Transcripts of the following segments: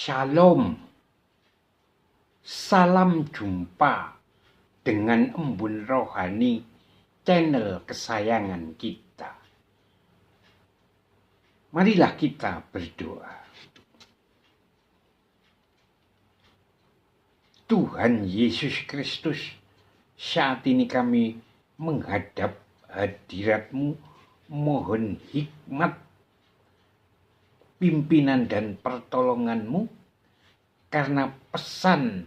Shalom, salam jumpa dengan Embun Rohani, channel kesayangan kita. Marilah kita berdoa. Tuhan Yesus Kristus, saat ini kami menghadap hadirat-Mu, mohon hikmat, pimpinan dan pertolongan-Mu, karena pesan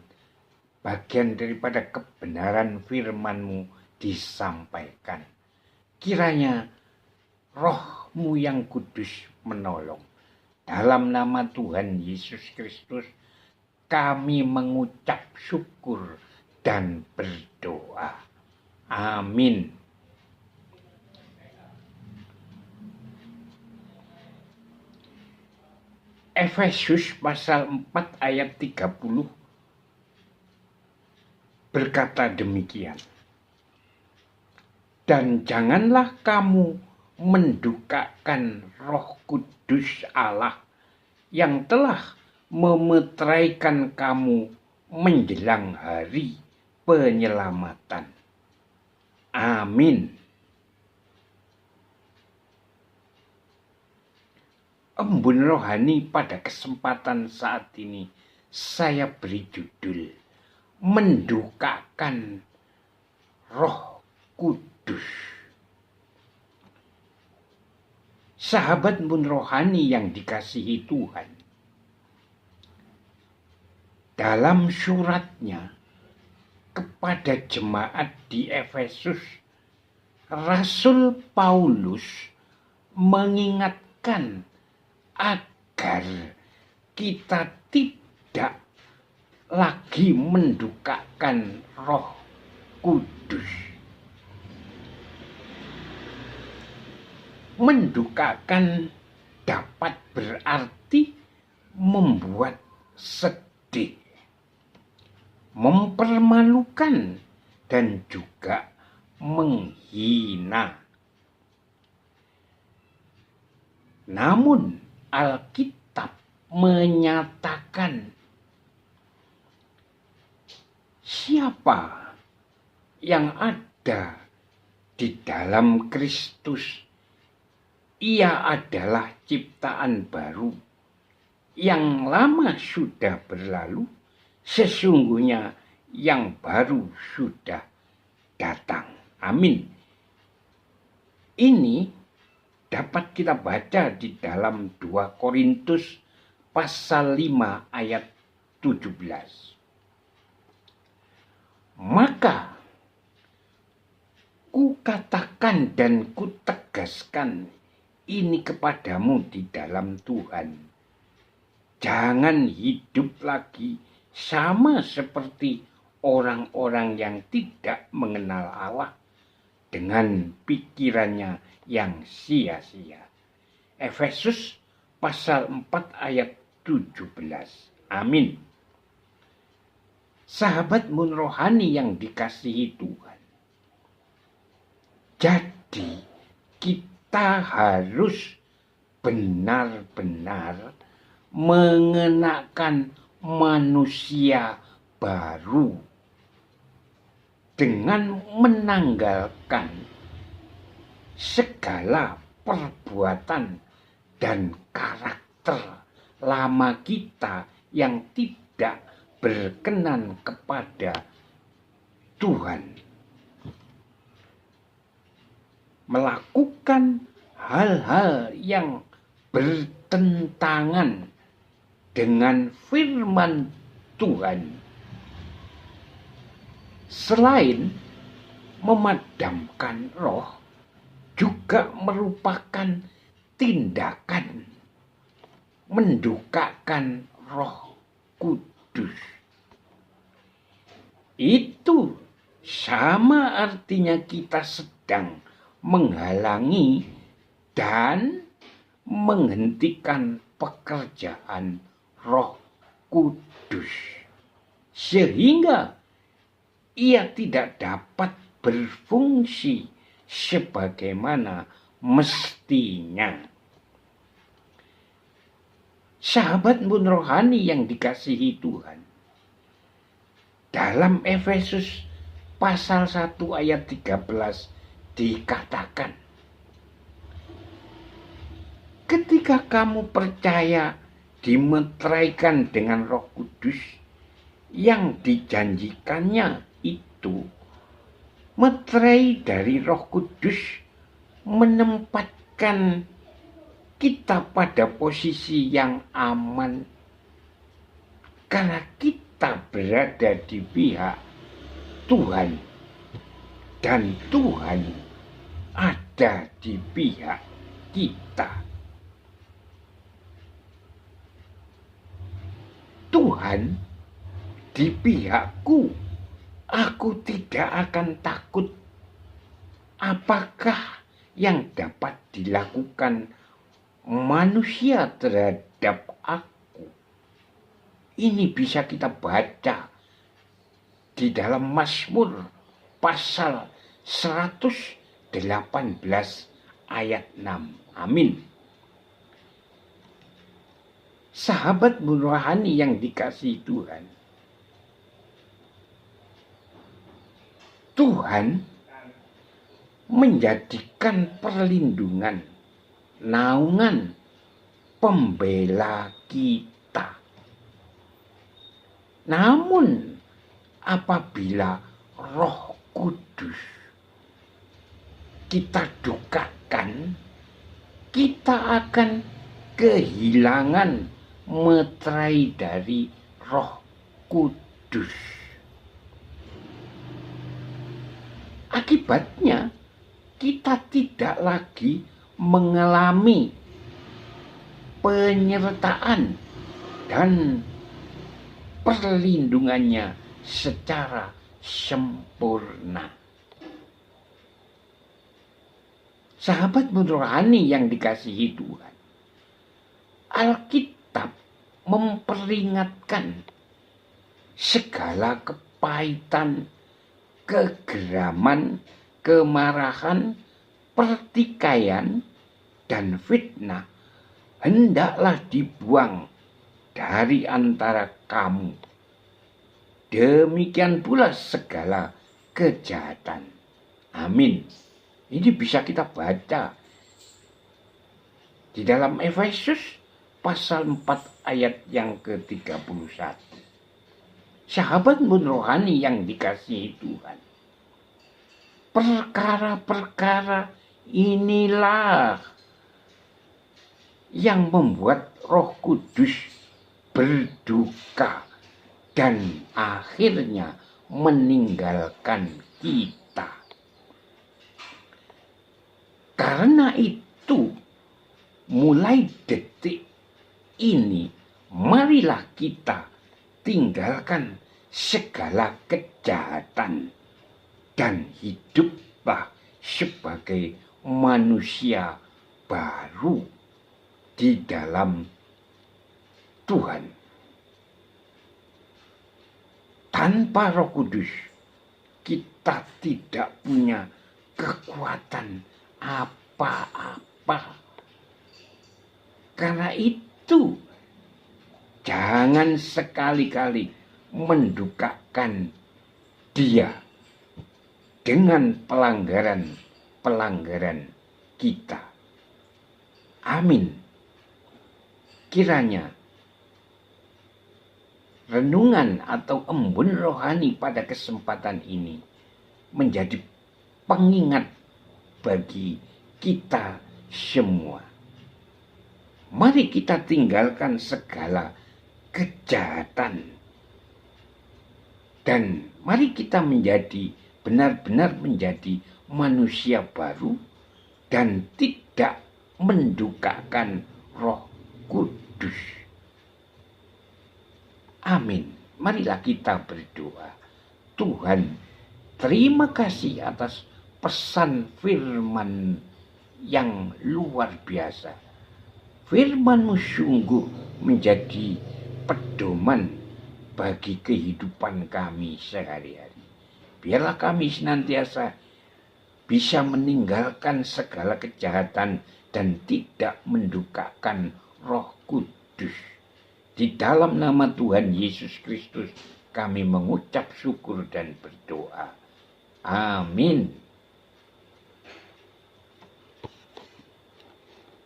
bagian daripada kebenaran firman-Mu disampaikan. Kiranya Roh-Mu yang kudus menolong. Dalam nama Tuhan Yesus Kristus, kami mengucap syukur dan berdoa. Amin. Efesus pasal 4 ayat 30 berkata demikian. Dan janganlah kamu mendukakan Roh Kudus Allah yang telah memeteraikan kamu menjelang hari penyelamatan. Amin. Embun Rohani pada kesempatan saat ini saya beri judul Mendukakan Roh Kudus. Sahabat Embun Rohani yang dikasihi Tuhan, dalam suratnya kepada jemaat di Efesus, Rasul Paulus mengingatkan agar kita tidak lagi mendukakan Roh Kudus. Mendukakan dapat berarti membuat sedih, mempermalukan, dan juga menghina. Namun Alkitab menyatakan siapa yang ada di dalam Kristus, ia adalah ciptaan baru. Yang lama sudah berlalu, sesungguhnya yang baru sudah datang. Amin. Ini dapat kita baca di dalam 2 Korintus pasal 5 ayat 17. Maka kukatakan dan kutegaskan ini kepadamu di dalam Tuhan. Jangan hidup lagi sama seperti orang-orang yang tidak mengenal Allah dengan pikirannya yang sia-sia. Efesus pasal 4 ayat 17. Amin. Sahabat Embun Rohani yang dikasihi Tuhan, jadi kita harus benar-benar mengenakan manusia baru dengan menanggalkan segala perbuatan dan karakter lama kita yang tidak berkenan kepada Tuhan. Melakukan hal-hal yang bertentangan dengan firman Tuhan, selain memadamkan roh, juga merupakan tindakan mendukakan Roh Kudus. Itu sama artinya kita sedang menghalangi dan menghentikan pekerjaan Roh Kudus, sehingga ia tidak dapat berfungsi sebagaimana mestinya. Sahabat pun rohani yang dikasihi Tuhan. Dalam Efesus pasal 1 ayat 13 dikatakan, ketika kamu percaya dimeteraikan dengan Roh Kudus, yang dijanjikannya itu meterai dari Roh Kudus menempatkan kita pada posisi yang aman karena kita berada di pihak Tuhan dan Tuhan ada di pihak kita. Tuhan di pihakku, aku tidak akan takut. Apakah yang dapat dilakukan manusia terhadap aku? Ini bisa kita baca di dalam Mazmur pasal 118 ayat 6. Amin. Sahabat rohani yang dikasihi Tuhan. Tuhan menjadikan perlindungan, naungan, pembela kita. Namun apabila Roh Kudus kita dukakan, kita akan kehilangan meterai dari Roh Kudus. Akibatnya kita tidak lagi mengalami penyertaan dan perlindungannya secara sempurna. Sahabat rohani yang dikasihi Tuhan, Alkitab memperingatkan segala kepahitan, kegeraman, kemarahan, pertikaian, dan fitnah hendaklah dibuang dari antara kamu. Demikian pula segala kejahatan. Amin. Ini bisa kita baca di dalam Efesus pasal 4 ayat yang ke-31. Sahabat rohani yang dikasihi Tuhan, perkara-perkara inilah yang membuat Roh Kudus berduka dan akhirnya meninggalkan kita. Karena itu, mulai detik ini, marilah kita tinggalkan segala kejahatan dan hiduplah sebagai manusia baru di dalam Tuhan. Tanpa Roh Kudus, kita tidak punya kekuatan apa-apa. Karena itu, jangan sekali-kali mendukakan Dia dengan pelanggaran-pelanggaran kita. Amin. Kiranya renungan atau embun rohani pada kesempatan ini menjadi pengingat bagi kita semua. Mari kita tinggalkan segala kejahatan dan mari kita benar-benar menjadi manusia baru dan tidak mendukakan Roh Kudus. Amin. Marilah kita berdoa. Tuhan, terima kasih atas pesan firman yang luar biasa. Firman-Mu sungguh menjadi pedoman bagi kehidupan kami sehari-hari. Biarlah kami senantiasa bisa meninggalkan segala kejahatan dan tidak mendukakan Roh Kudus. Di dalam nama Tuhan Yesus Kristus kami mengucap syukur dan berdoa. Amin.